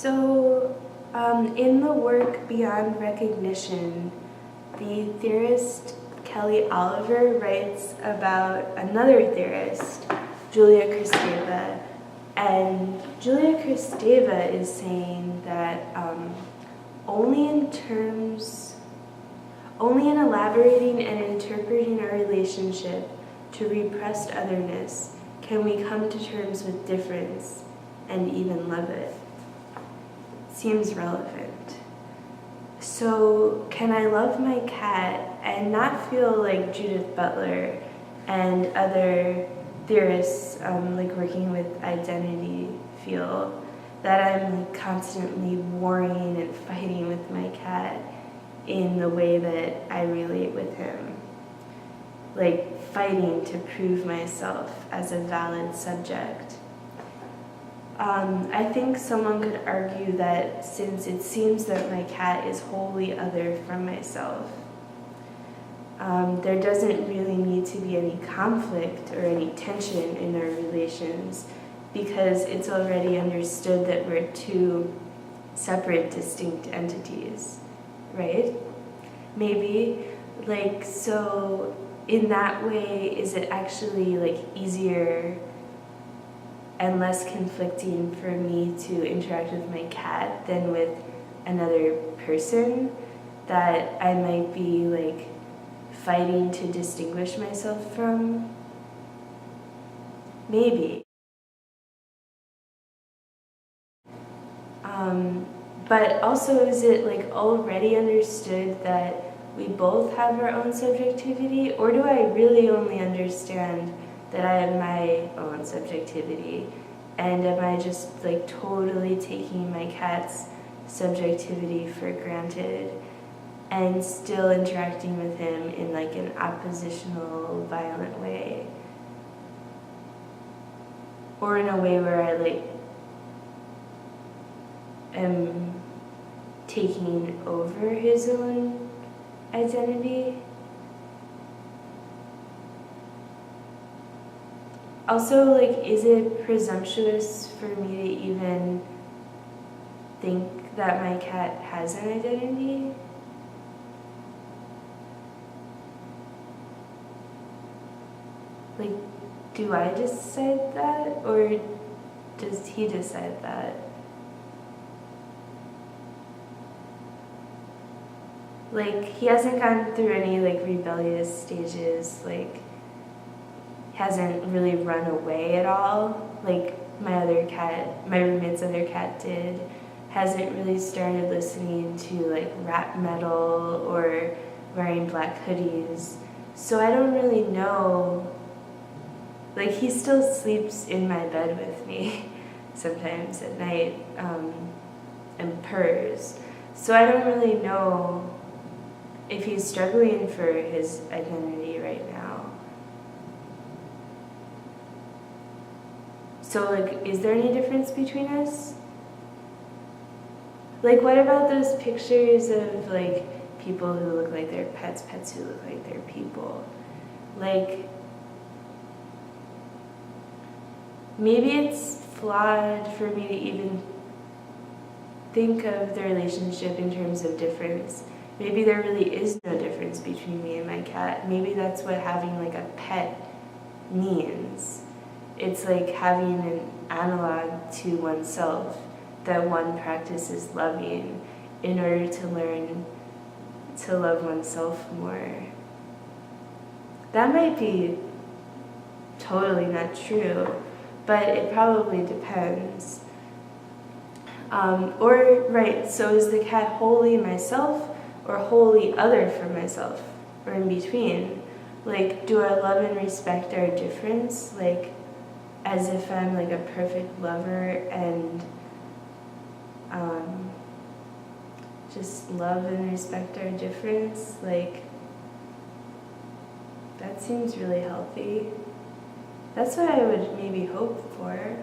In the work Beyond Recognition, the theorist Kelly Oliver writes about another theorist, Julia Kristeva, and Julia Kristeva is saying that only in elaborating and interpreting our relationship to repressed otherness can we come to terms with difference and even love it. Seems relevant. So, can I love my cat and not feel like Judith Butler and other theorists working with identity feel, that I'm constantly warring and fighting with my cat in the way that I relate with him? Like fighting to prove myself as a valid subject. I think someone could argue that since it seems that my cat is wholly other from myself, there doesn't really need to be any conflict or any tension in our relations because it's already understood that we're two separate, distinct entities, right? Maybe, so in that way, is it actually easier and less conflicting for me to interact with my cat than with another person that I might be fighting to distinguish myself from? Maybe. But also, is it already understood that we both have our own subjectivity, or do I really only understand that I have my own subjectivity, and am I just totally taking my cat's subjectivity for granted and still interacting with him in an oppositional, violent way, or in a way where I am taking over his own identity? Also, is it presumptuous for me to even think that my cat has an identity? Do I decide that, or does he decide that? He hasn't gone through any rebellious stages, hasn't really run away at all, my roommate's other cat did, hasn't really started listening to rap metal or wearing black hoodies. So I don't really know, he still sleeps in my bed with me sometimes at night, and purrs. So I don't really know if he's struggling for his identity right now. So, is there any difference between us? What about those pictures of, people who look like they're pets, pets who look like they're people? Maybe it's flawed for me to even think of the relationship in terms of difference. Maybe there really is no difference between me and my cat. Maybe that's what having a pet means. It's having an analog to oneself that one practices loving in order to learn to love oneself more. That might be totally not true, but it probably depends. So is the cat wholly myself or wholly other from myself, or in between? Do I love and respect our difference, as if I'm a perfect lover and just love and respect our difference? That seems really healthy. That's what I would maybe hope for.